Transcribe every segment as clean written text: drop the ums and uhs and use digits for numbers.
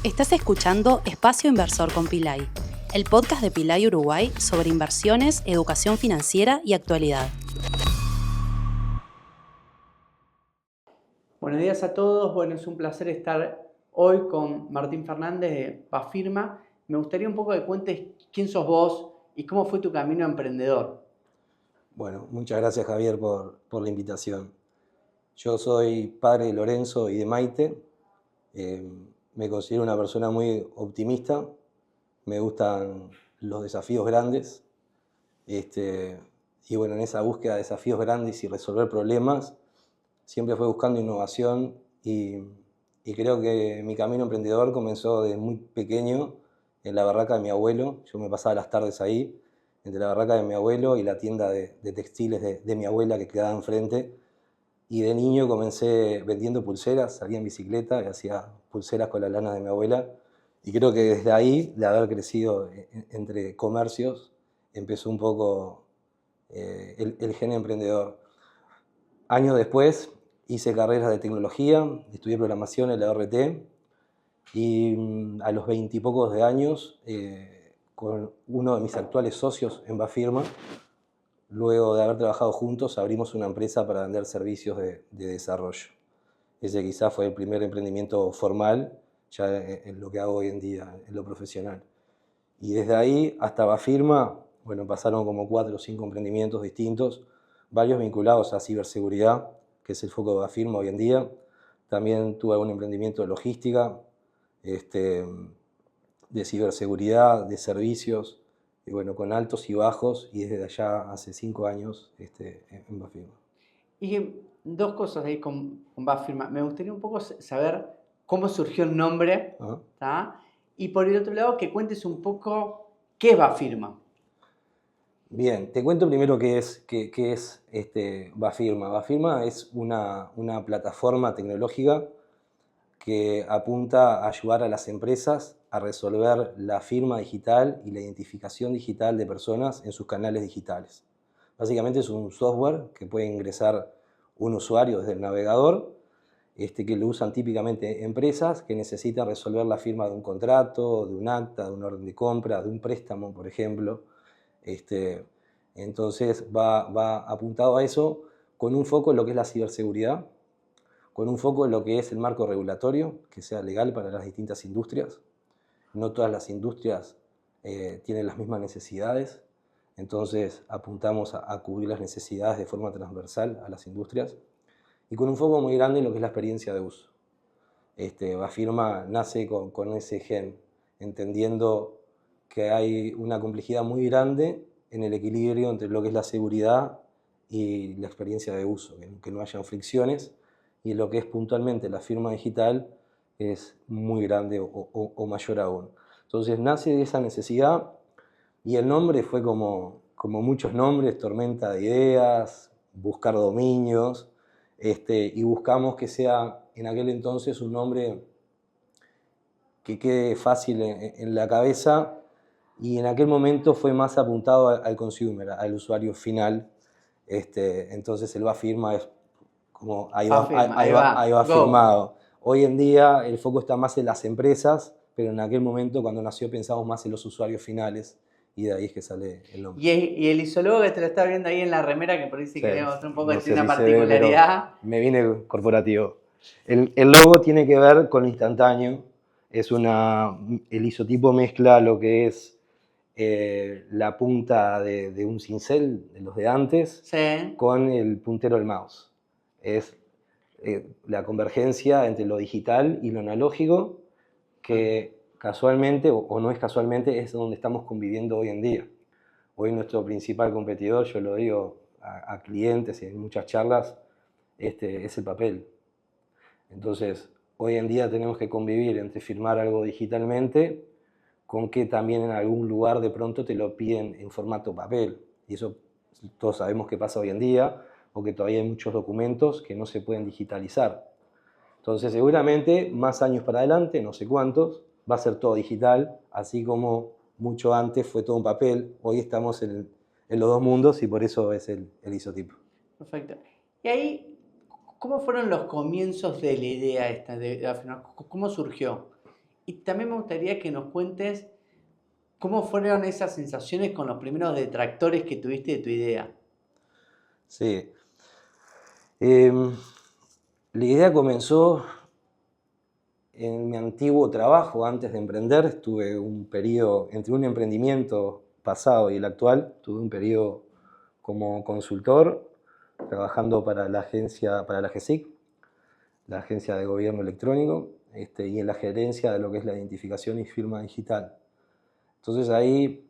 Estás escuchando Espacio Inversor con Pilay, el podcast de Pilay Uruguay sobre inversiones, educación financiera y actualidad. Buenos días a todos. Bueno, es un placer estar hoy con Martín Fernández de Bafirma. Me gustaría un poco que cuentes quién sos vos y cómo fue tu camino emprendedor. Bueno, muchas gracias Javier por la invitación. Yo soy padre de Lorenzo y de Maite. Me considero una persona muy optimista. Me gustan los desafíos grandes. Y bueno, en esa búsqueda de desafíos grandes y resolver problemas, siempre fue buscando innovación y creo que mi camino emprendedor comenzó desde muy pequeño en la barraca de mi abuelo. Yo me pasaba las tardes ahí, entre la barraca de mi abuelo y la tienda de textiles de mi abuela que quedaba enfrente. Y de niño comencé vendiendo pulseras, salía en bicicleta y hacía pulseras con la lana de mi abuela. Y creo que desde ahí, de haber crecido entre comercios, empezó un poco el gen emprendedor. Años después hice carreras de tecnología, estudié programación en la RT y a los 20 y pocos de años, con uno de mis actuales socios en Bafirma, luego de haber trabajado juntos, abrimos una empresa para vender servicios de desarrollo. Ese quizás fue el primer emprendimiento formal, ya en lo que hago hoy en día, en lo profesional. Y desde ahí hasta Bafirma, bueno, pasaron como 4 o 5 emprendimientos distintos, varios vinculados a ciberseguridad, que es el foco de Bafirma hoy en día. También tuve algún emprendimiento de logística, de ciberseguridad, de servicios, y bueno, con altos y bajos, y desde allá hace 5 años en Bafirma. Y dos cosas ahí con Bafirma. Me gustaría un poco saber cómo surgió el nombre, ¿tá? Y por el otro lado, que cuentes un poco qué es Bafirma. Bien, te cuento primero qué es Bafirma. Bafirma es una plataforma tecnológica que apunta a ayudar a las empresas a resolver la firma digital y la identificación digital de personas en sus canales digitales. Básicamente es un software que puede ingresar un usuario desde el navegador, que lo usan típicamente empresas que necesitan resolver la firma de un contrato, de un acta, de una orden de compra, de un préstamo, por ejemplo. Entonces va apuntado a eso con un foco en lo que es la ciberseguridad, con un foco en lo que es el marco regulatorio, que sea legal para las distintas industrias. No todas las industrias tienen las mismas necesidades, entonces apuntamos a cubrir las necesidades de forma transversal a las industrias y con un foco muy grande en lo que es la experiencia de uso. Bafirma nace con ese gen, entendiendo que hay una complejidad muy grande en el equilibrio entre lo que es la seguridad y la experiencia de uso, que no hayan fricciones, y lo que es puntualmente la firma digital es muy grande o mayor aún. Entonces nace de esa necesidad y el nombre fue como muchos nombres, tormenta de ideas, buscar dominios, y buscamos que sea en aquel entonces un nombre que quede fácil en la cabeza, y en aquel momento fue más apuntado al consumer, al usuario final. Entonces el Bafirma es como ahí va firmado. Hoy en día el foco está más en las empresas, pero en aquel momento cuando nació pensamos más en los usuarios finales y de ahí es que sale el nombre. Y el isólogo que te lo está viendo ahí en la remera, que por ahí sí quería mostrar un poco, no tiene sé una si particularidad. particularidad. Me viene corporativo. El logo tiene que ver con lo instantáneo. El isotipo mezcla lo que es la punta de un cincel, de los de antes, Sí. con el puntero del mouse. Es la convergencia entre lo digital y lo analógico, que casualmente, o no es casualmente, es donde estamos conviviendo hoy en día. Hoy nuestro principal competidor, yo lo digo a clientes y en muchas charlas, es el papel. Entonces, hoy en día tenemos que convivir entre firmar algo digitalmente con que también en algún lugar de pronto te lo piden en formato papel. Y eso todos sabemos que pasa hoy en día, o que todavía hay muchos documentos que no se pueden digitalizar. Entonces, seguramente, más años para adelante, no sé cuántos, va a ser todo digital, así como mucho antes fue todo en papel. Hoy estamos en los dos mundos y por eso es el isotipo. Perfecto. Y ahí, ¿cómo fueron los comienzos de la idea esta de Bafirma? ¿Cómo surgió? Y también me gustaría que nos cuentes cómo fueron esas sensaciones con los primeros detractores que tuviste de tu idea. Sí. La idea comenzó en mi antiguo trabajo. Antes de emprender, estuve un periodo, entre un emprendimiento pasado y el actual, tuve un periodo como consultor, trabajando para la agencia, para la GESIC, la Agencia de Gobierno Electrónico, y en la gerencia de lo que es la identificación y firma digital. Entonces ahí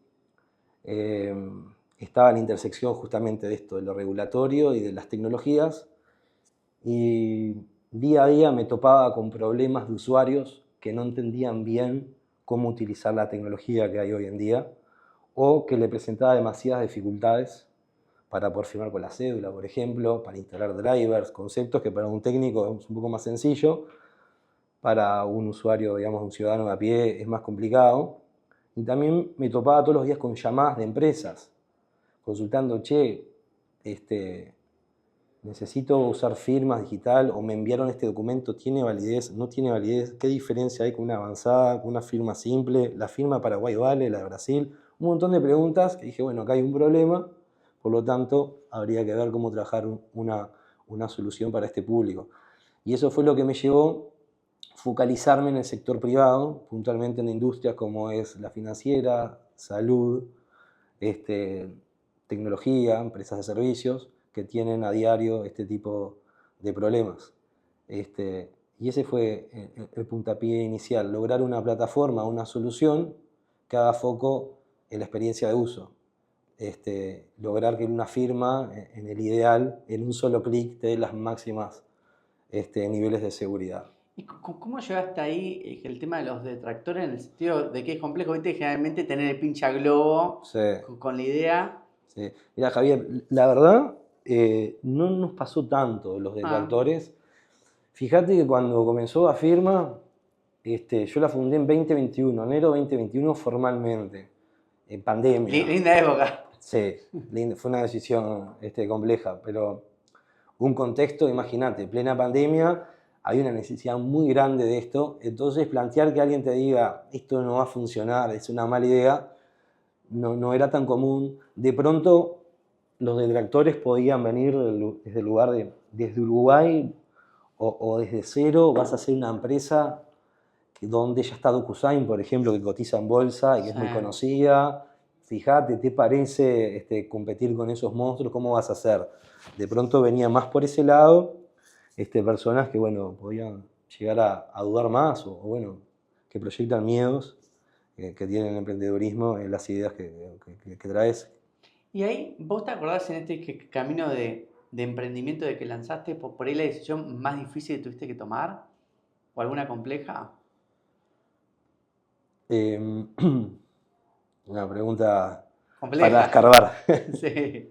estaba la intersección justamente de esto, de lo regulatorio y de las tecnologías, y día a día me topaba con problemas de usuarios que no entendían bien cómo utilizar la tecnología que hay hoy en día, o que le presentaba demasiadas dificultades para poder firmar con la cédula, por ejemplo, para instalar drivers, conceptos que para un técnico es un poco más sencillo, para un usuario, digamos, un ciudadano de a pie es más complicado. Y también me topaba todos los días con llamadas de empresas, consultando, che, necesito usar firmas digital, o me enviaron este documento, ¿tiene validez? ¿No tiene validez? ¿Qué diferencia hay con una avanzada, con una firma simple? ¿La firma de Paraguay vale, la de Brasil? Un montón de preguntas que dije, bueno, acá hay un problema, por lo tanto, habría que ver cómo trabajar una solución para este público. Y eso fue lo que me llevó a focalizarme en el sector privado, puntualmente en industrias como es la financiera, salud, tecnología, empresas de servicios, que tienen a diario este tipo de problemas. Y ese fue el puntapié inicial, lograr una plataforma, una solución que haga foco en la experiencia de uso. Lograr que una firma, en el ideal, en un solo clic, te dé las máximas niveles de seguridad. ¿Y cómo llevaste ahí el tema de los detractores en el sentido de que es complejo, viste, generalmente tener el pincha globo Sí. con la idea? Sí. Mira, Javier, la verdad, no nos pasó tanto los detractores. Fíjate que cuando comenzó la firma, yo la fundé en 2021, enero 2021 formalmente, en pandemia. Linda época. Sí, fue una decisión compleja, pero un contexto, imagínate, plena pandemia, hay una necesidad muy grande de esto, entonces plantear que alguien te diga, esto no va a funcionar, es una mala idea, no era tan común. De pronto, los detractores podían venir desde el lugar desde Uruguay, o desde cero vas a hacer una empresa donde ya está DocuSign, por ejemplo, que cotiza en bolsa y que es muy conocida. Fíjate, ¿te parece competir con esos monstruos? ¿Cómo vas a hacer? De pronto venía más por ese lado, personas que, bueno, podían llegar a dudar más, o bueno, que proyectan miedos que tienen el emprendedurismo en las ideas que traes. Y ahí, ¿vos te acordás en este camino de emprendimiento de que lanzaste, por ahí la decisión más difícil que tuviste que tomar? ¿O alguna compleja? Una pregunta Compleja. para escarbar. Sí.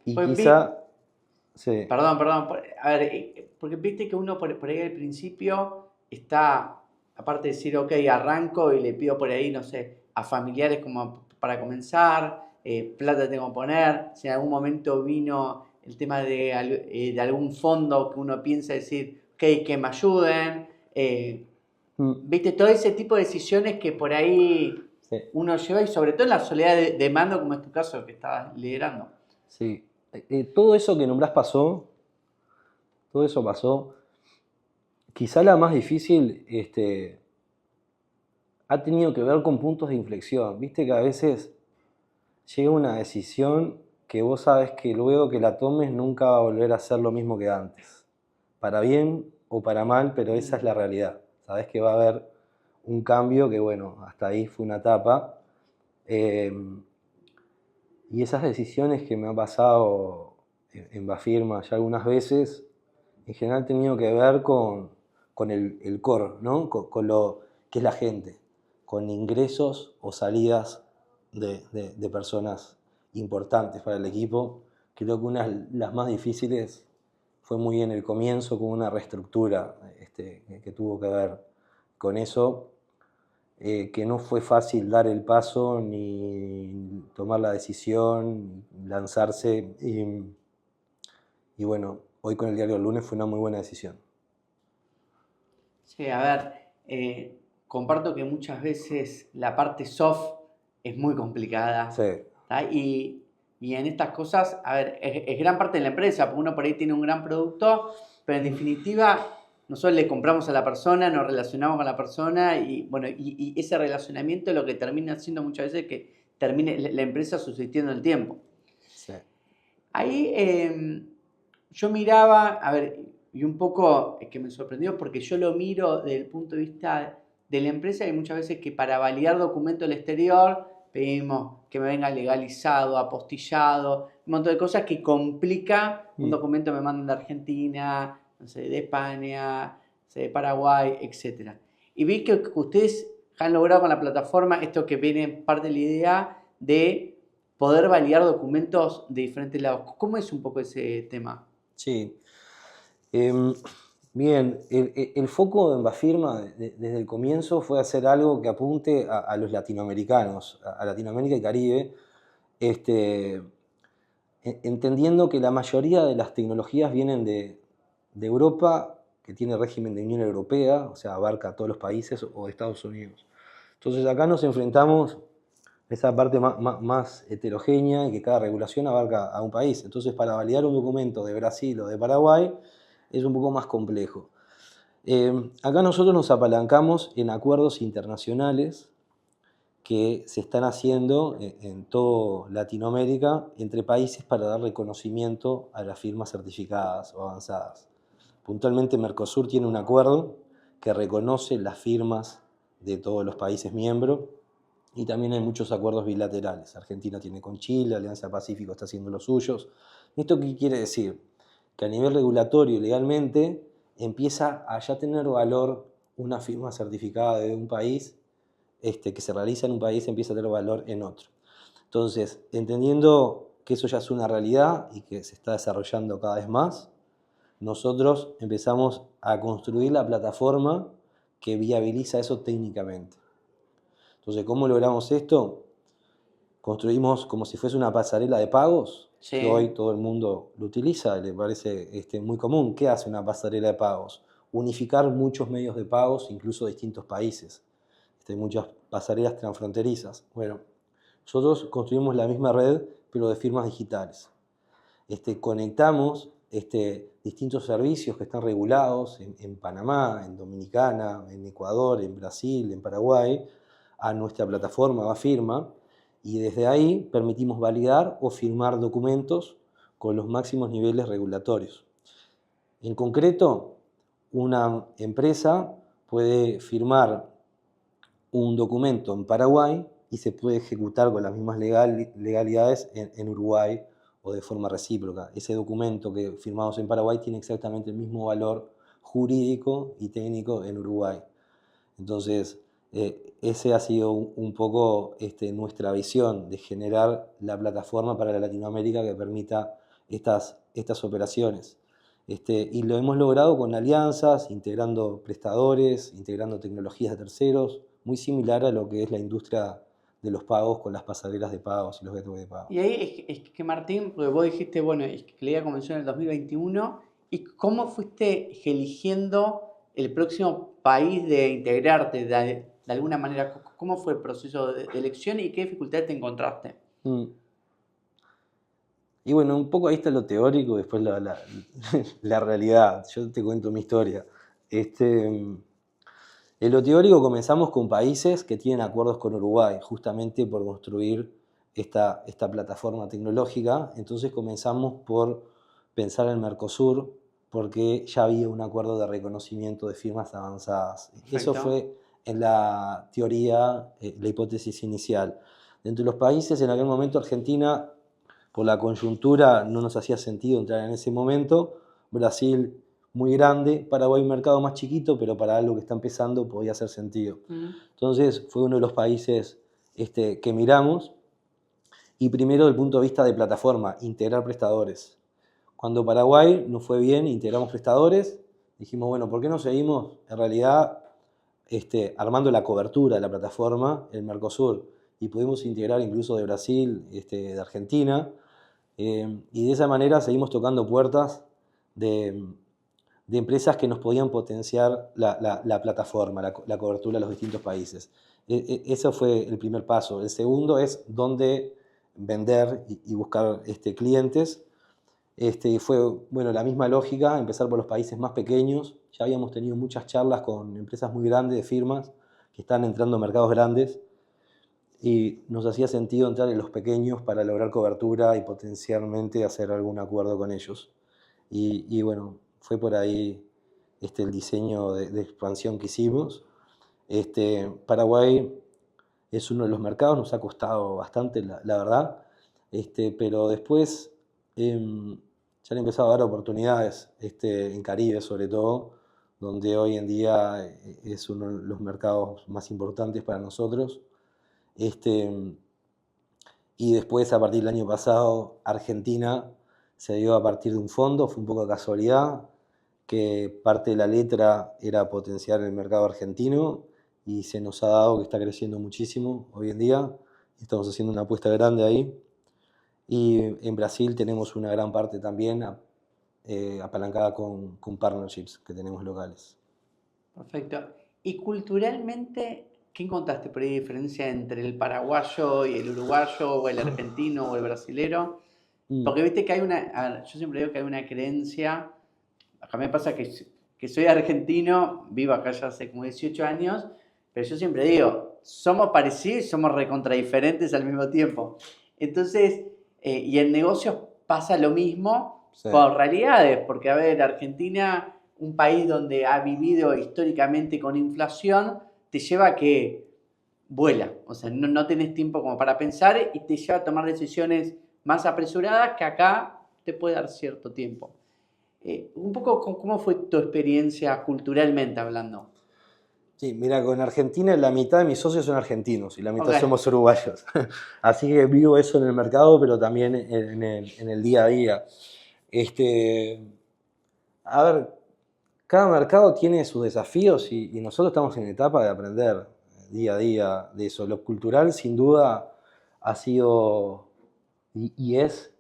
Y Pues quizá... Sí. Perdón. A ver, porque viste que uno por ahí al principio está, aparte de decir, ok, arranco y le pido por ahí, no sé, a familiares como para comenzar, plata tengo que poner, si en algún momento vino el tema de algún fondo que uno piensa decir, ok, que me ayuden, viste, todo ese tipo de decisiones que por ahí uno lleva, y sobre todo en la soledad de mando, como es tu caso que estabas liderando. Sí. Todo eso que nombrás pasó, todo eso pasó. Quizá la más difícil ha tenido que ver con puntos de inflexión. Viste que a veces llega una decisión que vos sabes que luego que la tomes nunca va a volver a ser lo mismo que antes. Para bien o para mal, pero esa es la realidad. Sabés que va a haber un cambio que, bueno, hasta ahí fue una etapa. Y esas decisiones que me han pasado en Bafirma ya algunas veces, en general han tenido que ver con el core, ¿no? Con lo que es la gente, con ingresos o salidas de personas importantes para el equipo. Creo que una de las más difíciles fue muy en el comienzo, con una reestructura que tuvo que ver con eso. Que no fue fácil dar el paso ni tomar la decisión, lanzarse, y bueno, hoy con el diario El Lunes fue una muy buena decisión. Sí, a ver, comparto que muchas veces la parte soft es muy complicada. Sí, ¿Tá? Y en estas cosas, a ver, es gran parte de la empresa, porque uno por ahí tiene un gran producto, pero en definitiva nosotros le compramos a la persona, nos relacionamos con la persona y bueno, y ese relacionamiento es lo que termina haciendo muchas veces que termine la empresa subsistiendo el tiempo. sí. Ahí yo miraba, a ver, y un poco que me sorprendió porque yo lo miro desde el punto de vista de la empresa y muchas veces que para validar documentos del exterior pedimos que me venga legalizado, apostillado, un montón de cosas que complica un documento que me mandan de Argentina, no sé, de España, no sé, de Paraguay, etc. Y vi que ustedes han logrado con la plataforma esto que viene parte de la idea de poder validar documentos de diferentes lados. ¿Cómo es un poco ese tema? Sí. Bien, el foco en Bafirma desde el comienzo fue hacer algo que apunte a los latinoamericanos, a Latinoamérica y Caribe, entendiendo que la mayoría de las tecnologías vienen de Europa, que tiene régimen de Unión Europea, o sea, abarca a todos los países, o de Estados Unidos. Entonces acá nos enfrentamos a esa parte más heterogénea y que cada regulación abarca a un país. Entonces, para validar un documento de Brasil o de Paraguay es un poco más complejo. Acá nosotros nos apalancamos en acuerdos internacionales que se están haciendo en toda Latinoamérica entre países para dar reconocimiento a las firmas certificadas o avanzadas. Puntualmente Mercosur tiene un acuerdo que reconoce las firmas de todos los países miembros y también hay muchos acuerdos bilaterales. Argentina tiene con Chile, Alianza Pacífico está haciendo los suyos. ¿Esto qué quiere decir? Que a nivel regulatorio, legalmente, empieza a ya tener valor una firma certificada de un país que se realiza en un país, empieza a tener valor en otro. Entonces, entendiendo que eso ya es una realidad y que se está desarrollando cada vez más, nosotros empezamos a construir la plataforma que viabiliza eso técnicamente. Entonces, ¿cómo logramos esto? Construimos como si fuese una pasarela de pagos, Sí. que hoy todo el mundo lo utiliza, le parece muy común. ¿Qué hace una pasarela de pagos? Unificar muchos medios de pagos, incluso de distintos países. Hay muchas pasarelas transfronterizas. Bueno, nosotros construimos la misma red, pero de firmas digitales. Conectamos distintos servicios que están regulados en Panamá, en Dominicana, en Ecuador, en Brasil, en Paraguay, a nuestra plataforma Bafirma, y desde ahí permitimos validar o firmar documentos con los máximos niveles regulatorios. En concreto, una empresa puede firmar un documento en Paraguay y se puede ejecutar con las mismas legalidades en Uruguay o de forma recíproca. Ese documento que firmamos en Paraguay tiene exactamente el mismo valor jurídico y técnico en Uruguay. Entonces, ese ha sido un poco nuestra visión de generar la plataforma para la Latinoamérica que permita estas operaciones. Y lo hemos logrado con alianzas, integrando prestadores, integrando tecnologías de terceros, muy similar a lo que es la industria de los pagos con las pasarelas de pagos y los gateways de pago. Y ahí es que Martín, porque vos dijiste, bueno, es que la idea comenzó en el 2021, ¿y cómo fuiste eligiendo el próximo país de integrarte de alguna manera? ¿Cómo fue el proceso de elección y qué dificultades te encontraste? Y bueno, un poco ahí está lo teórico, después la realidad. Yo te cuento mi historia. En lo teórico comenzamos con países que tienen acuerdos con Uruguay, justamente por construir esta plataforma tecnológica. Entonces comenzamos por pensar en Mercosur, porque ya había un acuerdo de reconocimiento de firmas avanzadas. Perfecto. Eso fue en la teoría, la hipótesis inicial. Dentro de los países, en aquel momento Argentina, por la coyuntura, no nos hacía sentido entrar en ese momento. Brasil, muy grande, Paraguay un mercado más chiquito, pero para algo que está empezando podía hacer sentido. Entonces fue uno de los países que miramos, y primero desde el punto de vista de plataforma, integrar prestadores. Cuando Paraguay nos fue bien, integramos prestadores, dijimos, bueno, ¿por qué no seguimos en realidad armando la cobertura de la plataforma en Mercosur? Y pudimos integrar incluso de Brasil, de Argentina, y de esa manera seguimos tocando puertas de de empresas que nos podían potenciar la plataforma, la cobertura a los distintos países. Eso fue el primer paso. El segundo es dónde vender y buscar clientes. Fue bueno, la misma lógica, empezar por los países más pequeños. Ya habíamos tenido muchas charlas con empresas muy grandes, de firmas, que están entrando a mercados grandes. Y nos hacía sentido entrar en los pequeños para lograr cobertura y potencialmente hacer algún acuerdo con ellos. Y bueno, fue por ahí el diseño de expansión que hicimos. Paraguay es uno de los mercados, nos ha costado bastante, la verdad, pero después ya han empezado a dar oportunidades en Caribe, sobre todo, donde hoy en día es uno de los mercados más importantes para nosotros. Y después, a partir del año pasado, Argentina se dio a partir de un fondo, fue un poco de casualidad, que parte de la letra era potenciar el mercado argentino y se nos ha dado que está creciendo muchísimo hoy en día. Estamos haciendo una apuesta grande ahí. Y en Brasil tenemos una gran parte también apalancada con partnerships que tenemos locales. Perfecto. Y culturalmente, ¿qué encontraste por ahí diferencia entre el paraguayo y el uruguayo, o el argentino o el brasilero? Porque viste que hay yo siempre digo que hay una creencia, acá me pasa que soy argentino, vivo acá ya hace como 18 años, pero yo siempre digo, somos parecidos y somos recontradiferentes al mismo tiempo. Entonces, y en negocios pasa lo mismo, sí, por realidades, porque a ver, Argentina, un país donde ha vivido históricamente con inflación, te lleva a que vuela, o sea, no tenés tiempo como para pensar y te lleva a tomar decisiones más apresuradas que acá te puede dar cierto tiempo. Un poco, ¿cómo fue tu experiencia culturalmente hablando? Sí, mira, con Argentina la mitad de mis socios son argentinos y la mitad somos uruguayos. Así que vivo eso en el mercado, pero también en el día a día. A ver, cada mercado tiene sus desafíos y nosotros estamos en etapa de aprender día a día de eso. Lo cultural, sin duda, ha sido y es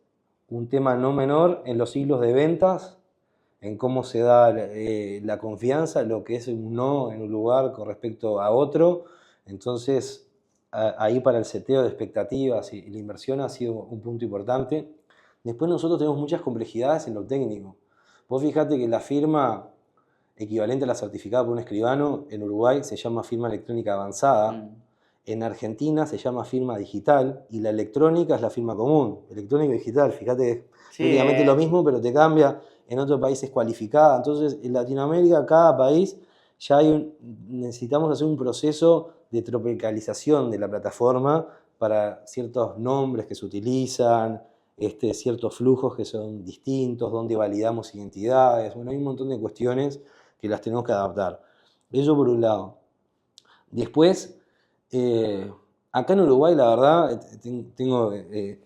un tema no menor en los ciclos de ventas, en cómo se da la confianza, lo que es un no en un lugar con respecto a otro. Entonces, ahí para el seteo de expectativas y la inversión ha sido un punto importante. Después nosotros tenemos muchas complejidades en lo técnico. Vos fijate que la firma equivalente a la certificada por un escribano en Uruguay se llama firma electrónica avanzada. En Argentina se llama firma digital y la electrónica es la firma común. Electrónica y digital, fíjate, es prácticamente lo mismo, pero te cambia. En otros países cualificada. Entonces, en Latinoamérica, cada país ya necesitamos hacer un proceso de tropicalización de la plataforma para ciertos nombres que se utilizan, ciertos flujos que son distintos, donde validamos identidades. Bueno, hay un montón de cuestiones que las tenemos que adaptar. Eso por un lado. Después, acá en Uruguay, la verdad, tengo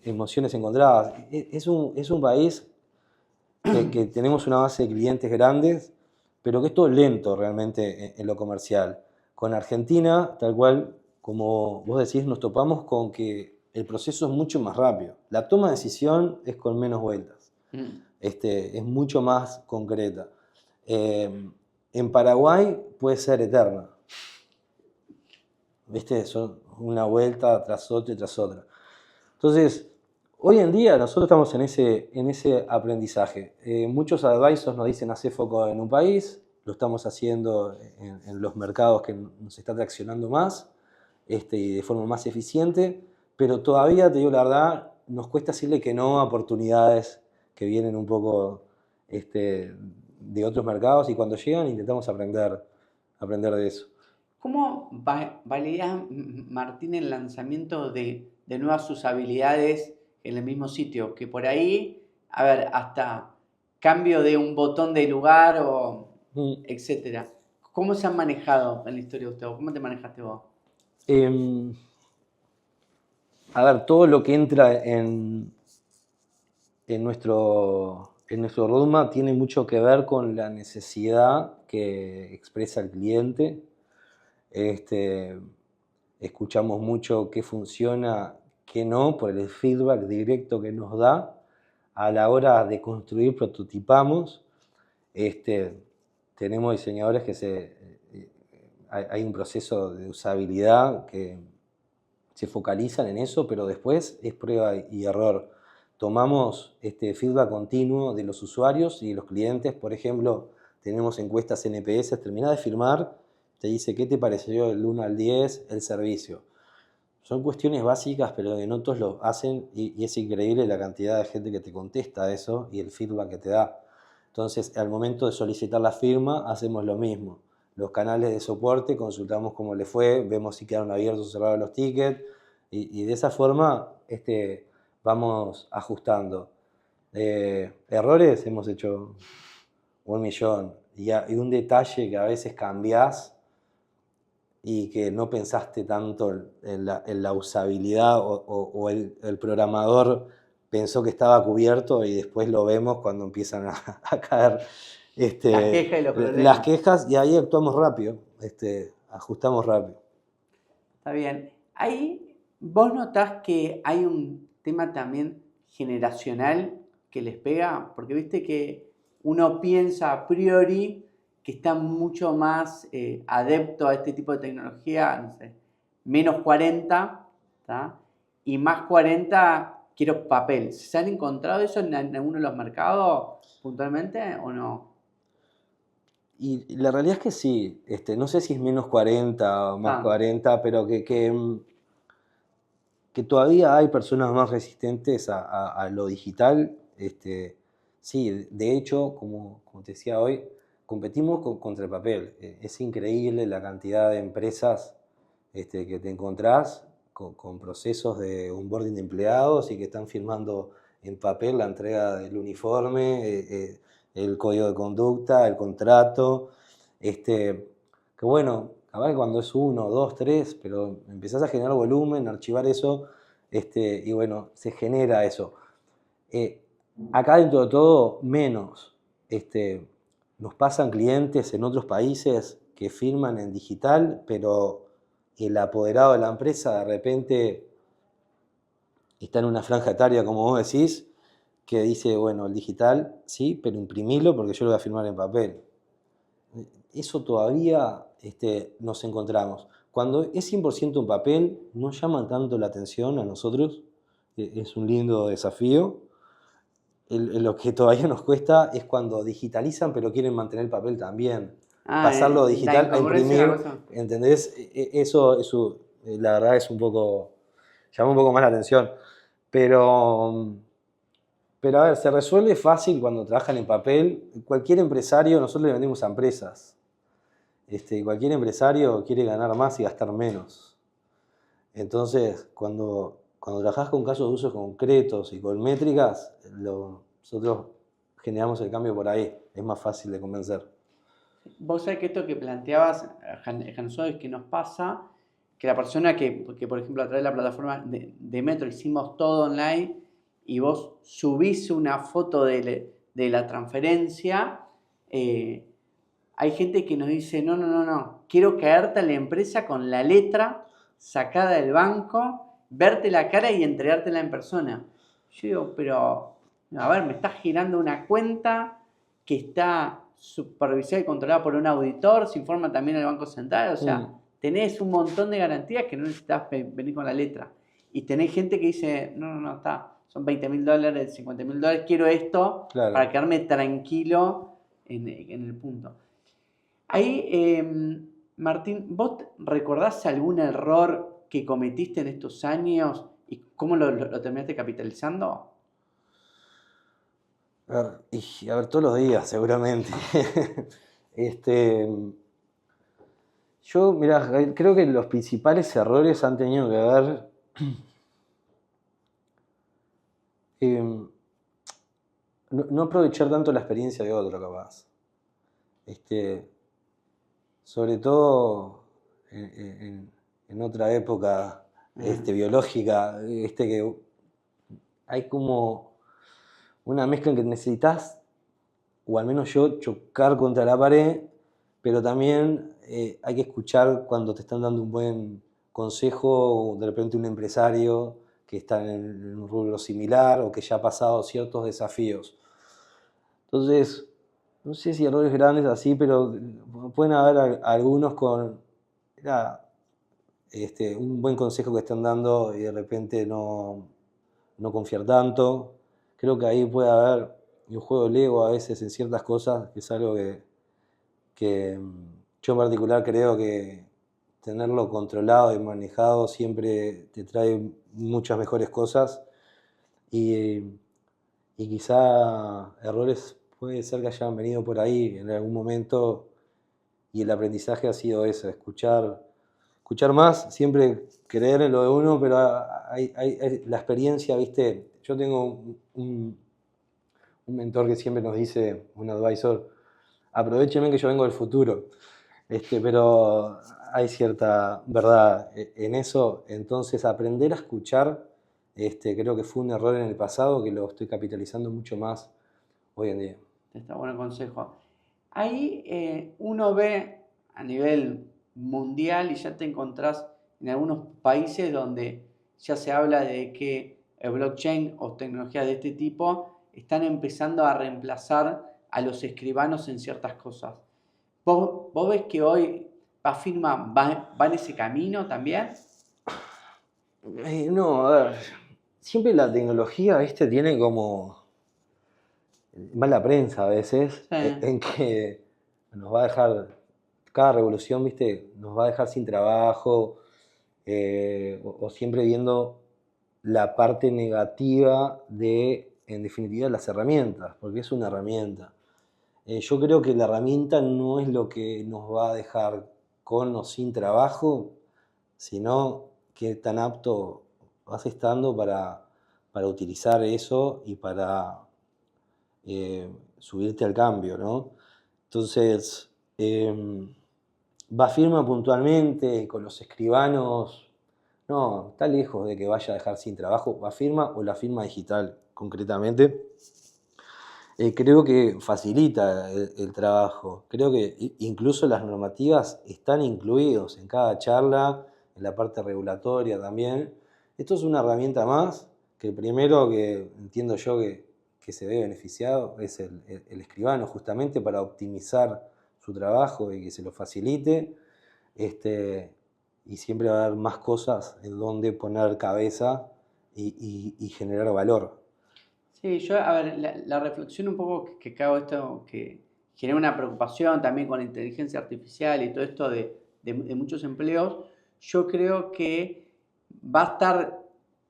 emociones encontradas. Es un país que tenemos una base de clientes grandes, pero que es todo lento realmente en lo comercial. Con Argentina, tal cual, como vos decís, nos topamos con que el proceso es mucho más rápido. La toma de decisión es con menos vueltas. Es mucho más concreta. En Paraguay puede ser eterna. Son una vuelta tras otra y tras otra. Entonces, hoy en día nosotros estamos en ese aprendizaje. Muchos advisors nos dicen hacer foco en un país, lo estamos haciendo en los mercados que nos está traccionando más y de forma más eficiente, pero todavía, te digo la verdad, nos cuesta decirle que no a oportunidades que vienen un poco de otros mercados y cuando llegan intentamos aprender de eso. ¿Cómo valida Martín el lanzamiento de nuevas usabilidades en el mismo sitio? Que por ahí, a ver, hasta cambio de un botón de lugar o etcétera. ¿Cómo se han manejado en la historia de ustedes? ¿Cómo te manejaste vos? A ver, todo lo que entra en nuestro roadmap tiene mucho que ver con la necesidad que expresa el cliente. Escuchamos mucho qué funciona, qué no, por el feedback directo que nos da. A la hora de construir, prototipamos. tenemos diseñadores que hay un proceso de usabilidad que se focalizan en eso, pero después es prueba y error. Tomamos feedback continuo de los usuarios y de los clientes. Por ejemplo, tenemos encuestas NPS, terminás de firmar, te dice qué te pareció del 1 al 10 el servicio. Son cuestiones básicas, pero que no todos lo hacen y es increíble la cantidad de gente que te contesta eso y el feedback que te da. Entonces, al momento de solicitar la firma, hacemos lo mismo. Los canales de soporte, consultamos cómo le fue, vemos si quedaron abiertos o cerrados los tickets y de esa forma vamos ajustando. Errores hemos hecho 1.000.000 y un detalle que a veces cambiás y que no pensaste tanto en la usabilidad o el programador pensó que estaba cubierto y después lo vemos cuando empiezan a caer las quejas y los problemas. las quejas y ahí actuamos rápido, ajustamos rápido. Está bien. Ahí vos notás que hay un tema también generacional que les pega, porque viste que uno piensa a priori que está mucho más adepto a este tipo de tecnología, no sé, menos 40, ¿tá? Y más 40 quiero papel. ¿Se han encontrado eso en alguno de los mercados puntualmente o no? Y la realidad es que sí, no sé si es menos 40 o más 40, pero que todavía hay personas más resistentes a lo digital. Sí, de hecho, como te decía hoy, competimos contra el papel. Es increíble la cantidad de empresas que te encontrás con procesos de onboarding de empleados y que están firmando en papel la entrega del uniforme, el código de conducta, el contrato. Que bueno, capaz que cuando es 1, 2, 3, pero empezás a generar volumen, archivar eso, y bueno, se genera eso. Acá dentro de todo, menos. Nos pasan clientes en otros países que firman en digital, pero el apoderado de la empresa de repente está en una franja etaria, como vos decís, que dice, bueno, el digital sí, pero imprimilo porque yo lo voy a firmar en papel. Eso todavía nos encontramos. Cuando es 100% en papel, no llaman tanto la atención a nosotros, es un lindo desafío. Lo que todavía nos cuesta es cuando digitalizan pero quieren mantener el papel también. Pasarlo digital a imprimir, ¿entendés? Eso la verdad es llama un poco más la atención. Pero a ver, se resuelve fácil cuando trabajan en papel. Cualquier empresario, nosotros le vendemos a empresas. Cualquier empresario quiere ganar más y gastar menos. Entonces, cuando trabajás con casos de usos concretos y con métricas, nosotros generamos el cambio por ahí. Es más fácil de convencer. Vos sabés que esto que planteabas, Hanson, es que nos pasa que la persona que por ejemplo, a través de la plataforma de Metro hicimos todo online y vos subís una foto de la transferencia, hay gente que nos dice, no, quiero caerte a la empresa con la letra sacada del banco, verte la cara y entregártela en persona. Yo digo, pero, a ver, me estás girando una cuenta que está supervisada y controlada por un auditor, se informa también al Banco Central, o sea, tenés un montón de garantías que no necesitas venir con la letra. Y tenés gente que dice, no, está, son $20.000, $50.000, quiero esto para quedarme tranquilo en el punto. Ahí, Martín, ¿vos recordás algún error que cometiste en estos años y cómo lo terminaste capitalizando? A ver, todos los días, seguramente. Yo, mirá, creo que los principales errores han tenido que ver no aprovechar tanto la experiencia de otro, capaz. Sobre todo en otra época biológica, que hay como una mezcla en que necesitas, o al menos yo, chocar contra la pared, pero también hay que escuchar cuando te están dando un buen consejo, o de repente un empresario que está en un rubro similar o que ya ha pasado ciertos desafíos. Entonces, no sé si errores grandes así, pero pueden haber algunos con un buen consejo que están dando y de repente no confiar tanto. Creo que ahí puede haber un juego de ego a veces en ciertas cosas, que es algo que yo en particular creo que tenerlo controlado y manejado siempre te trae muchas mejores cosas y quizá errores puede ser que hayan venido por ahí en algún momento y el aprendizaje ha sido eso, escuchar más, siempre creer en lo de uno, pero la experiencia, ¿viste? Yo tengo un mentor que siempre nos dice, un advisor, aprovecheme que yo vengo del futuro. Pero hay cierta verdad en eso, entonces aprender a escuchar, creo que fue un error en el pasado que lo estoy capitalizando mucho más hoy en día. Está buen consejo. Ahí uno ve a nivel mundial y ya te encontrás en algunos países donde ya se habla de que el blockchain o tecnologías de este tipo están empezando a reemplazar a los escribanos en ciertas cosas. ¿Vos ves que hoy Bafirma va en ese camino también? No, a ver, siempre la tecnología, tiene como mala prensa a veces, Sí. en que nos va a dejar, cada revolución, nos va a dejar sin trabajo, o siempre viendo la parte negativa de, en definitiva, las herramientas, porque es una herramienta. Yo creo que la herramienta no es lo que nos va a dejar con o sin trabajo, sino qué tan apto vas estando para utilizar eso y para subirte al cambio, ¿no? Entonces, Bafirma puntualmente con los escribanos, no, está lejos de que vaya a dejar sin trabajo Bafirma o la firma digital, concretamente. Creo que facilita el trabajo. Creo que incluso las normativas están incluidos en cada charla, en la parte regulatoria también. Esto es una herramienta más, que el primero que entiendo yo que se ve beneficiado es el escribano, justamente para optimizar su trabajo y que se lo facilite. Y siempre va a haber más cosas en donde poner cabeza y generar valor. Sí, yo, a ver, la reflexión un poco que hago esto, que genera una preocupación también con la inteligencia artificial y todo esto de muchos empleos, yo creo que va a estar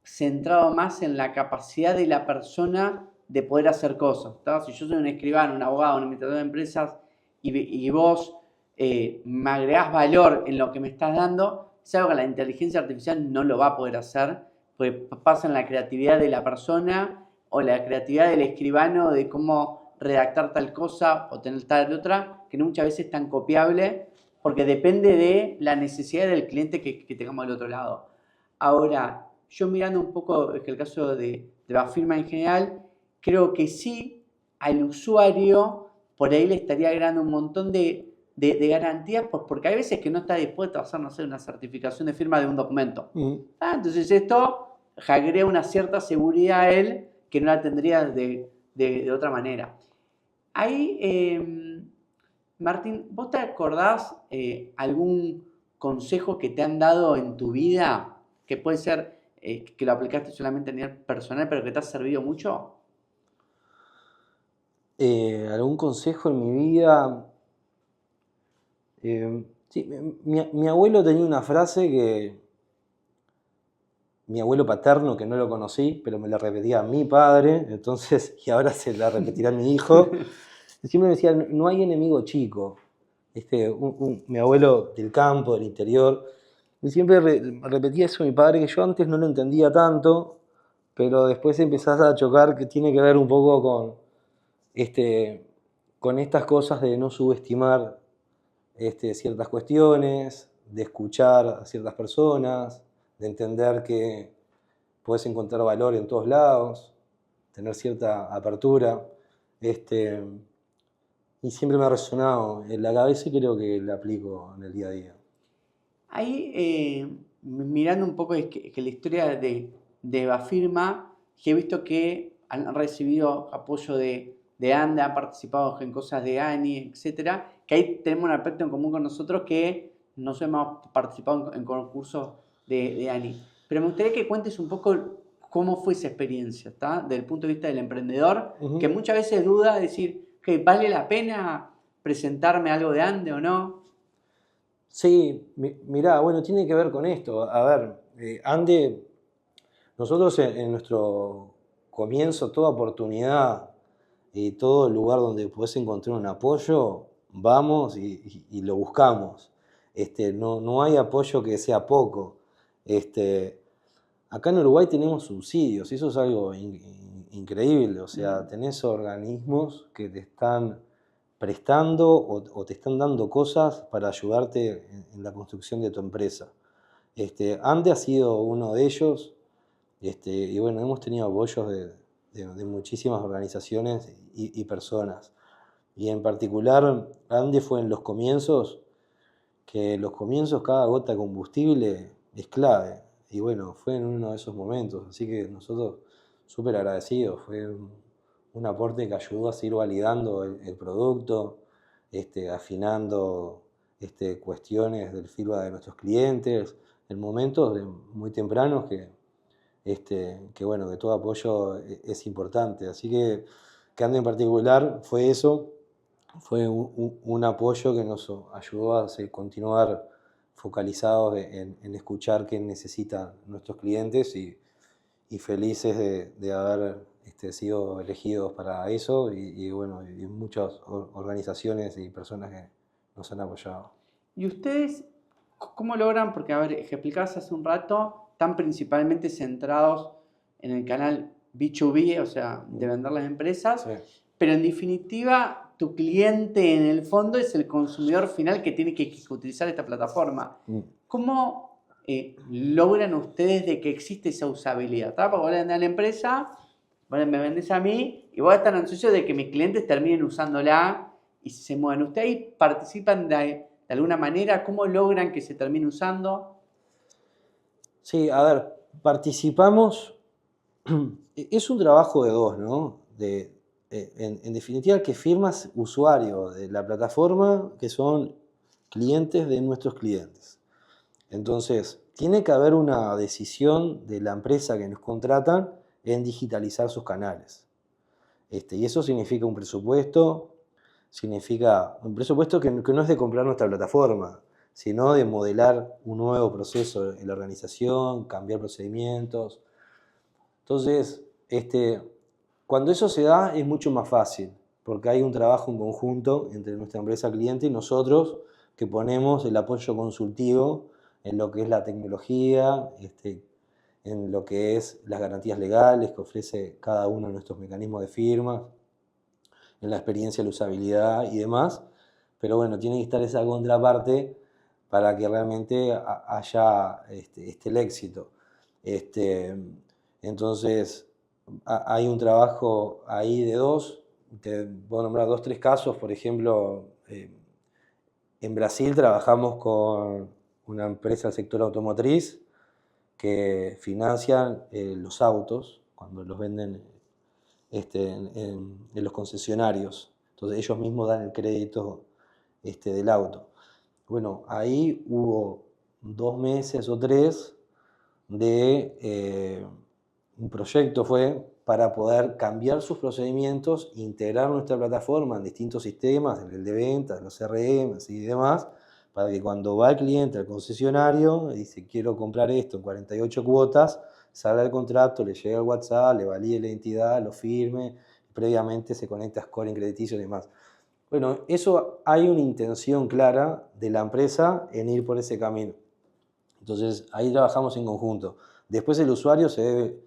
centrado más en la capacidad de la persona de poder hacer cosas, ¿tá? Si yo soy un escribano, un abogado, un administrador de empresas y vos me agregás valor en lo que me estás dando, es algo que la inteligencia artificial no lo va a poder hacer, porque pasa en la creatividad de la persona o la creatividad del escribano de cómo redactar tal cosa o tener tal otra, que no muchas veces es tan copiable, porque depende de la necesidad del cliente que tengamos del otro lado. Ahora, yo mirando un poco el caso de la firma en general, creo que sí, al usuario por ahí le estaría agregando un montón de garantías, porque hay veces que no está dispuesto a hacer, no sé, una certificación de firma de un documento. Entonces esto agrega una cierta seguridad a él que no la tendría de otra manera. Ahí, Martín, ¿vos te acordás algún consejo que te han dado en tu vida, que puede ser que lo aplicaste solamente a nivel personal, pero que te ha servido mucho? ¿Algún consejo en mi vida? Sí, mi abuelo tenía una frase mi abuelo paterno, que no lo conocí, pero me la repetía a mi padre, entonces, y ahora se la repetirá a mi hijo. Siempre me decía, no hay enemigo chico. Mi abuelo del campo, del interior, y siempre repetía eso a mi padre, que yo antes no lo entendía tanto, pero después empezás a chocar, que tiene que ver un poco con estas cosas de no subestimar ciertas cuestiones, de escuchar a ciertas personas, de entender que puedes encontrar valor en todos lados, tener cierta apertura. Y siempre me ha resonado en la cabeza y creo que la aplico en el día a día. Ahí, mirando un poco que la historia de Bafirma, he visto que han recibido apoyo de de Ande, han participado en cosas de ANI, etcétera, que ahí tenemos un aspecto en común con nosotros que no hemos participado en concursos de ANI. Pero me gustaría que cuentes un poco cómo fue esa experiencia, ¿está? Desde el punto de vista del emprendedor, que muchas veces duda de decir, ¿vale la pena presentarme algo de Ande o no? Sí, mirá, bueno, tiene que ver con esto. A ver, Ande, nosotros en nuestro comienzo, toda oportunidad y todo lugar donde puedes encontrar un apoyo, vamos y lo buscamos. No hay apoyo que sea poco. Acá en Uruguay tenemos subsidios, y eso es algo increíble. O sea, tenés organismos que te están prestando o te están dando cosas para ayudarte en la construcción de tu empresa. Ande ha sido uno de ellos, y bueno, hemos tenido apoyos de muchísimas organizaciones y personas. Y en particular, Ande fue en los comienzos, que los comienzos cada gota de combustible es clave. Y bueno, fue en uno de esos momentos, así que nosotros súper agradecidos. Fue un aporte que ayudó a seguir validando el producto, afinando cuestiones del feedback de nuestros clientes, en momentos muy tempranos que bueno, que todo apoyo es importante. Así que Ande en particular fue eso, fue un apoyo que nos ayudó a continuar focalizados en escuchar qué necesitan nuestros clientes y felices de haber sido elegidos para eso y bueno, y muchas organizaciones y personas que nos han apoyado. ¿Y ustedes cómo logran? Porque, a ver, explicabas hace un rato, están principalmente centrados en el canal B2B, o sea, de vender las empresas, Sí. pero en definitiva, tu cliente en el fondo es el consumidor final que tiene que utilizar esta plataforma. ¿Cómo logran ustedes de que existe esa usabilidad? ¿Está? Porque vos le vendés a la empresa, vos me vendés a mí, y vos estás ansioso de que mis clientes terminen usándola y se muevan. ¿Ustedes ahí participan de alguna manera? ¿Cómo logran que se termine usando? Sí, a ver, participamos. Es un trabajo de dos, ¿no? En definitiva, que firmas usuarios de la plataforma que son clientes de nuestros clientes. Entonces, tiene que haber una decisión de la empresa que nos contratan en digitalizar sus canales. Y eso significa un presupuesto que no es de comprar nuestra plataforma, sino de modelar un nuevo proceso en la organización, cambiar procedimientos. Entonces, cuando eso se da es mucho más fácil, porque hay un trabajo en conjunto entre nuestra empresa cliente y nosotros que ponemos el apoyo consultivo en lo que es la tecnología, en lo que es las garantías legales que ofrece cada uno de nuestros mecanismos de firma, en la experiencia, la usabilidad y demás. Pero bueno, tiene que estar esa contraparte para que realmente haya el éxito. Entonces, hay un trabajo ahí de dos. Te voy a nombrar 2 o 3 casos. Por ejemplo, en Brasil trabajamos con una empresa del sector automotriz que financian los autos cuando los venden en los concesionarios. Entonces ellos mismos dan el crédito del auto. Bueno, ahí hubo 2 meses o 3 de un proyecto fue para poder cambiar sus procedimientos, integrar nuestra plataforma en distintos sistemas, el de ventas, los CRM y demás, para que cuando va el cliente al concesionario y dice quiero comprar esto en 48 cuotas, salga el contrato, le llegue el WhatsApp, le valide la identidad, lo firme, previamente se conecta a scoring crediticio y demás. Bueno, eso hay una intención clara de la empresa en ir por ese camino. Entonces ahí trabajamos en conjunto. Después el usuario se ve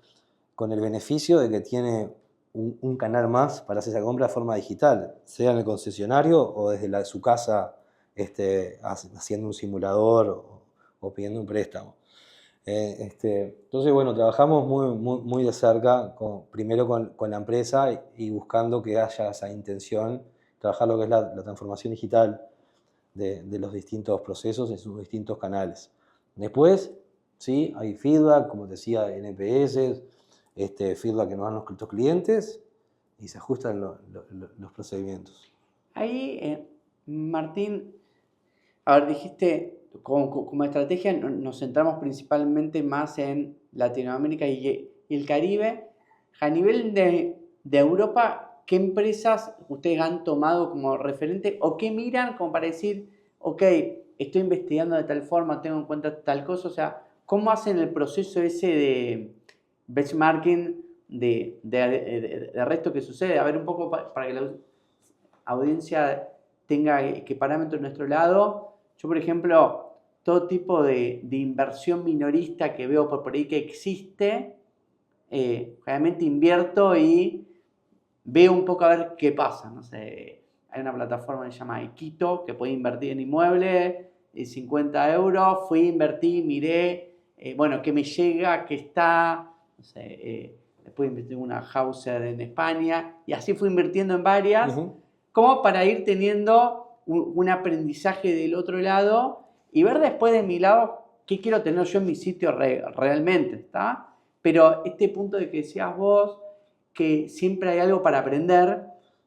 con el beneficio de que tiene un canal más para hacer esa compra de forma digital, sea en el concesionario o desde su casa haciendo un simulador o pidiendo un préstamo. Entonces, bueno, trabajamos muy de cerca, primero con la empresa y buscando que haya esa intención, trabajar lo que es la transformación digital de los distintos procesos en sus distintos canales. Después, sí, hay feedback, como te decía, NPS, feedback que nos dan nuestros clientes y se ajustan los procedimientos. Ahí, Martín, a ver, dijiste, como estrategia nos centramos principalmente más en Latinoamérica y el Caribe. A nivel de Europa, ¿qué empresas ustedes han tomado como referente o qué miran como para decir, ok, estoy investigando de tal forma, tengo en cuenta tal cosa? O sea, ¿cómo hacen el proceso ese de benchmarking de resto que sucede? A ver, un poco para que la audiencia tenga qué parámetro en nuestro lado. Yo, por ejemplo, todo tipo de inversión minorista que veo por ahí que existe, realmente invierto y veo un poco a ver qué pasa. No sé, hay una plataforma que se llama Equito que puede invertir en inmuebles, 50 euros, fui, invertí, miré, bueno, qué me llega, qué está, no sé, después invertí en una Hauser en España y así fui invirtiendo en varias, como para ir teniendo un aprendizaje del otro lado y ver después de mi lado qué quiero tener yo en mi sitio realmente, ¿está? Pero este punto de que decías vos, que siempre hay algo para aprender,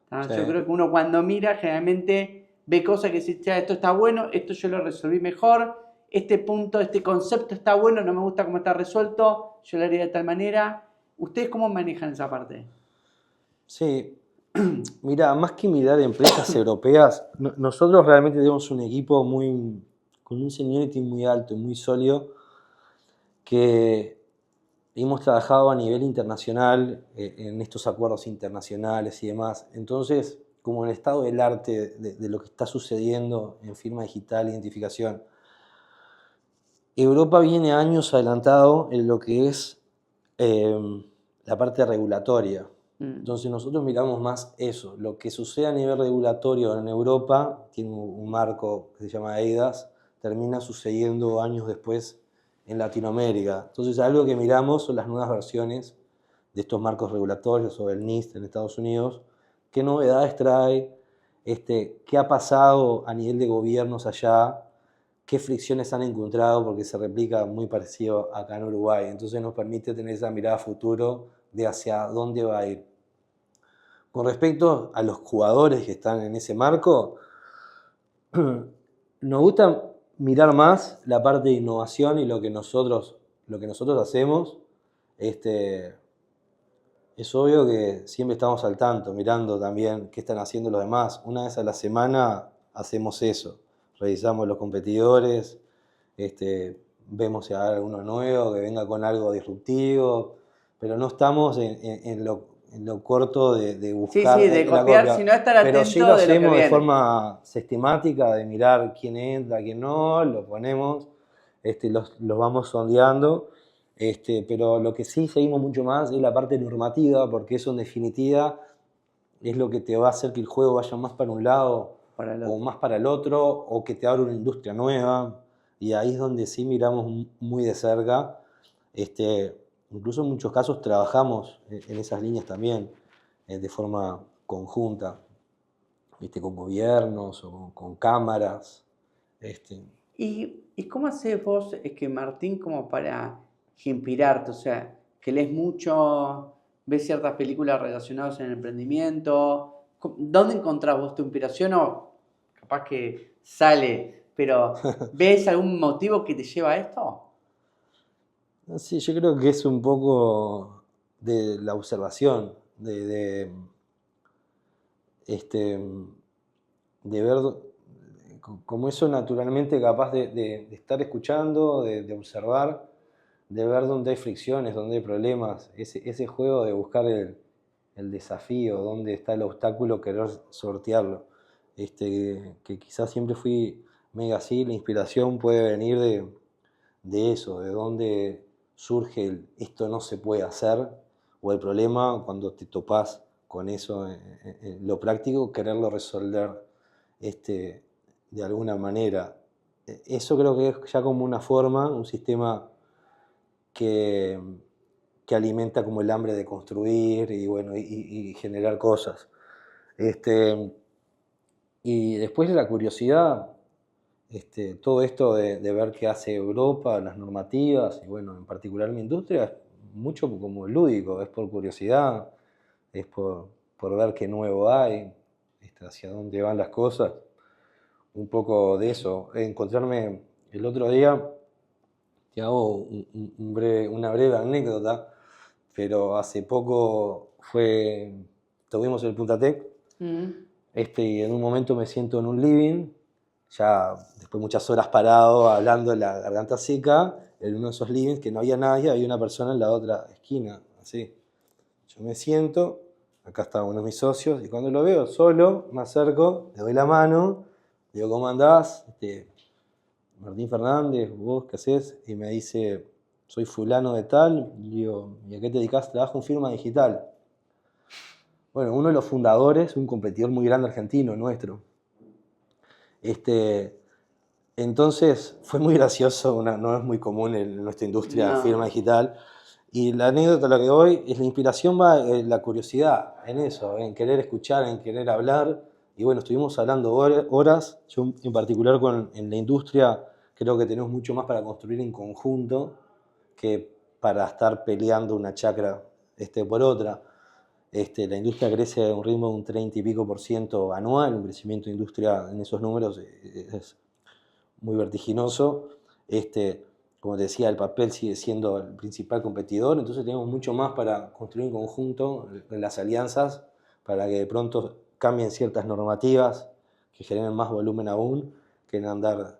¿tá? Sí. Yo creo que uno cuando mira generalmente ve cosas que dice, esto está bueno, esto yo lo resolví mejor, este punto, este concepto está bueno, no me gusta cómo está resuelto, yo lo haría de tal manera. ¿Ustedes cómo manejan esa parte? Sí, mira, más que mirar empresas europeas, nosotros realmente tenemos un equipo con un seniority muy alto, muy sólido, que hemos trabajado a nivel internacional en estos acuerdos internacionales y demás. Entonces, como el estado del arte de lo que está sucediendo en firma digital, identificación, Europa viene años adelantado en lo que es la parte regulatoria. Entonces nosotros miramos más eso. Lo que sucede a nivel regulatorio en Europa, tiene un marco que se llama EIDAS, termina sucediendo años después en Latinoamérica. Entonces algo que miramos son las nuevas versiones de estos marcos regulatorios o el NIST en Estados Unidos. ¿Qué novedades trae? ¿Qué ha pasado a nivel de gobiernos allá? ¿Qué fricciones han encontrado? Porque se replica muy parecido acá en Uruguay. Entonces nos permite tener esa mirada a futuro de hacia dónde va a ir. Con respecto a los jugadores que están en ese marco, nos gusta mirar más la parte de innovación y lo que nosotros hacemos. Es obvio que siempre estamos al tanto, mirando también qué están haciendo los demás. Una vez a la semana hacemos eso. Revisamos los competidores, vemos si hay alguno nuevo que venga con algo disruptivo, pero no estamos en lo corto de buscar. Sí, de copiar, sino estar atento. Pero sí lo hacemos de forma sistemática, de mirar quién entra, quién no, lo ponemos, los vamos sondeando. Pero lo que sí seguimos mucho más es la parte normativa, porque eso en definitiva es lo que te va a hacer que el juego vaya más para un lado o más para el otro, o que te abra una industria nueva, y ahí es donde sí miramos muy de cerca. Incluso en muchos casos trabajamos en esas líneas también, de forma conjunta, con gobiernos o con cámaras. ¿Y cómo haces vos, Martín, como para inspirarte? O sea, que lees mucho, ves ciertas películas relacionadas en el emprendimiento. ¿Dónde encontrás vos tu inspiración? O capaz que sale, pero ¿ves algún motivo que te lleva a esto? Sí, yo creo que es un poco de la observación, de ver como eso naturalmente capaz de estar escuchando, de observar, de ver dónde hay fricciones, dónde hay problemas, ese juego de buscar el desafío, dónde está el obstáculo, querer sortearlo. Que quizás siempre fui mega así, la inspiración puede venir de eso, de dónde surge esto no se puede hacer, o el problema cuando te topás con eso en lo práctico, quererlo resolver de alguna manera. Eso creo que es ya como una forma, un sistema que alimenta como el hambre de construir y, bueno, y generar cosas. Y después la curiosidad, todo esto de ver qué hace Europa, las normativas, y bueno, en particular mi industria, es mucho como lúdico, es por curiosidad, es por por ver qué nuevo hay, hacia dónde van las cosas. Un poco de eso. Encontrarme el otro día, te hago una breve anécdota, pero hace poco estuvimos en el Punta Tec, y en un momento me siento en un living, ya después de muchas horas parado, hablando, la garganta seca, en uno de esos livings que no había nadie, había una persona en la otra esquina, así. Yo me siento, acá está uno de mis socios, y cuando lo veo solo, me acerco, le doy la mano, le digo, ¿cómo andás? Martín Fernández, ¿vos qué hacés? Y me dice, soy fulano de tal. Y digo, ¿y a qué te dedicás? Trabajo en firma digital. Bueno, uno de los fundadores, un competidor muy grande argentino, nuestro. Entonces, fue muy gracioso, no es muy común en nuestra industria firma digital. Y la anécdota a la que voy es la inspiración va en la curiosidad, en eso, en querer escuchar, en querer hablar. Y bueno, estuvimos hablando horas. Yo en particular en la industria creo que tenemos mucho más para construir en conjunto que para estar peleando una chacra por otra. La industria crece a un ritmo de un 30 y pico % anual, un crecimiento de industria en esos números es muy vertiginoso. Como te decía, el papel sigue siendo el principal competidor, entonces tenemos mucho más para construir en conjunto en las alianzas, para que de pronto cambien ciertas normativas que generen más volumen aún, que en andar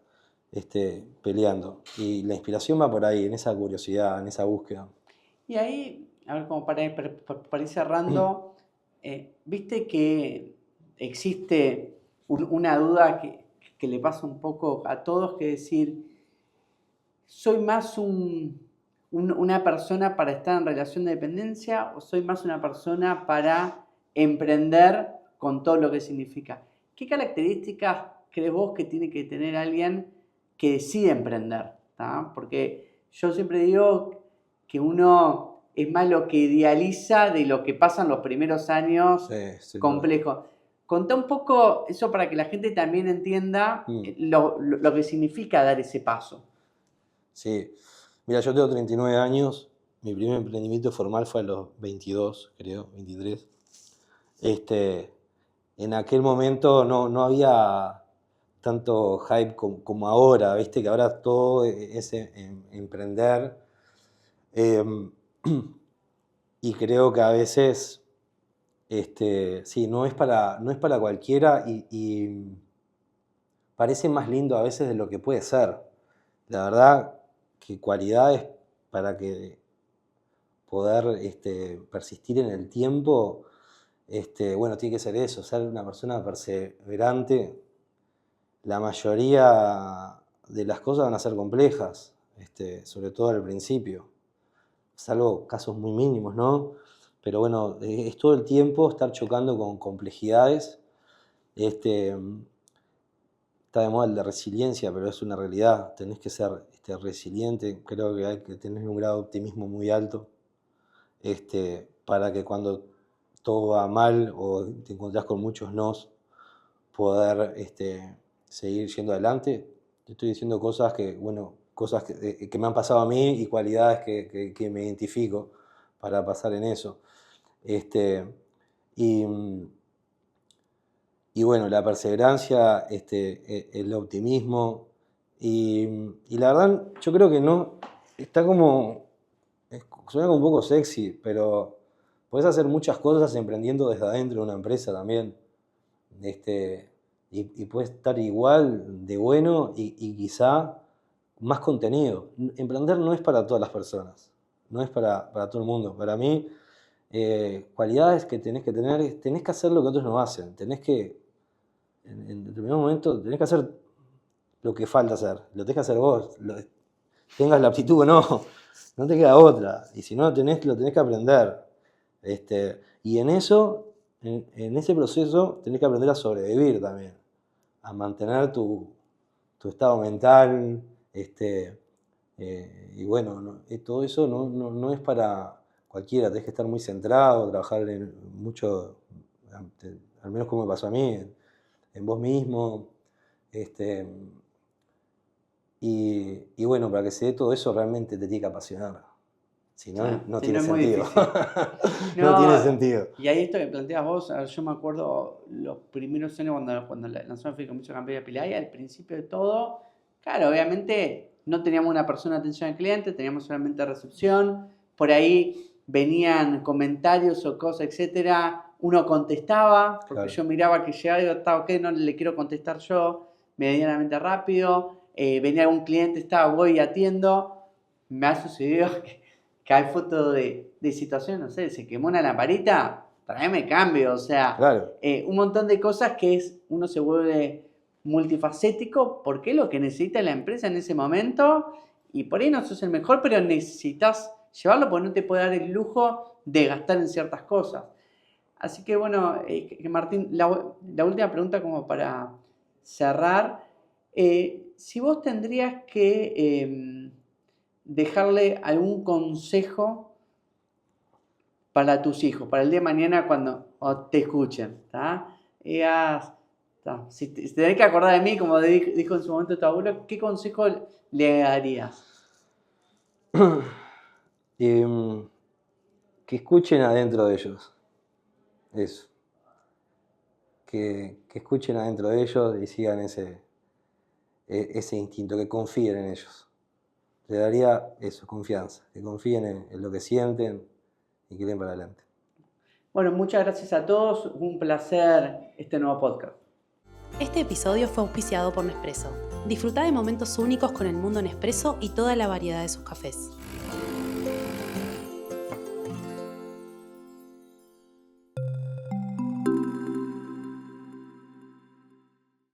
peleando. Y la inspiración va por ahí, en esa curiosidad, en esa búsqueda. Y ahí, a ver, como para ir cerrando, viste que existe una duda que le pasa un poco a todos, que es decir, ¿soy más una persona para estar en relación de dependencia o soy más una persona para emprender con todo lo que significa? ¿Qué características crees vos que tiene que tener alguien que decide emprender? ¿Tá? Porque yo siempre digo que uno es más lo que idealiza de lo que pasa en los primeros años complejos. Contá un poco eso para que la gente también entienda lo que significa dar ese paso. Sí, mira, yo tengo 39 años, mi primer emprendimiento formal fue a los 22, creo, 23. En aquel momento no había tanto hype como ahora, ¿viste? Que ahora todo es emprender. Y creo que a veces, sí, no es para cualquiera y parece más lindo a veces de lo que puede ser. La verdad que cualidades para que poder persistir en el tiempo, bueno, tiene que ser eso, ser una persona perseverante. La mayoría de las cosas van a ser complejas, sobre todo al principio, salvo casos muy mínimos, ¿no? Pero bueno, es todo el tiempo estar chocando con complejidades. Está de moda el de resiliencia, pero es una realidad. Tenés que ser resiliente. Creo que hay que tener un grado de optimismo muy alto para que cuando todo va mal o te encontrás con muchos nos, poder seguir yendo adelante. Te estoy diciendo cosas que me han pasado a mí y cualidades que me identifico para pasar en eso. Y bueno, la perseverancia, el optimismo y la verdad yo creo que no, está suena como un poco sexy, pero podés hacer muchas cosas emprendiendo desde adentro de una empresa también. Y puede estar igual de bueno y quizá más contenido. Emprender no es para todas las personas, no es para todo el mundo. Para mí, cualidades que tenés que tener, tenés que hacer lo que otros no hacen, en determinado momento, tenés que hacer lo que falta hacer, lo tenés que hacer vos, tengas la aptitud o no te queda otra, y si no lo tenés que aprender. Y en eso, en ese proceso, tenés que aprender a sobrevivir también, a mantener tu estado mental, y bueno, todo eso no es para cualquiera, tenés que estar muy centrado, trabajar mucho, al menos como me pasó a mí, en vos mismo, y bueno, para que se dé todo eso realmente te tiene que apasionar. Si no, Ah, no sí, tiene no es muy sentido. difícil. No tiene sentido. Y ahí esto que planteas vos, a ver, yo me acuerdo los primeros años cuando lanzó Fideicomiso Campilla Pilay, al principio de todo, claro, obviamente no teníamos una persona de atención al cliente, teníamos solamente recepción, por ahí venían comentarios o cosas, etcétera, uno contestaba, porque Claro. yo miraba que llegaba y digo, está ok, no le quiero contestar yo medianamente rápido, venía algún cliente, voy y atiendo, me ha sucedido que hay fotos de situaciones, no sé, se quemó una lamparita, tráeme cambio, o sea, Claro. un montón de cosas que uno se vuelve multifacético porque es lo que necesita la empresa en ese momento y por ahí no sos el mejor, pero necesitas llevarlo porque no te puede dar el lujo de gastar en ciertas cosas. Así que bueno, Martín, la última pregunta como para cerrar, si vos tendrías que dejarle algún consejo para tus hijos, para el día de mañana cuando te escuchen, ¿tá? Si te tenés que acordar de mí, como dijo en su momento tu abuelo, ¿qué consejo le darías? Que escuchen adentro de ellos. Eso. Que escuchen adentro de ellos y sigan ese instinto, que confíen en ellos. Le daría eso, confianza, que confíen en lo que sienten y que den para adelante. Bueno, muchas gracias a todos, un placer este nuevo podcast. Este episodio fue auspiciado por Nespresso. Disfruta de momentos únicos con el mundo Nespresso y toda la variedad de sus cafés.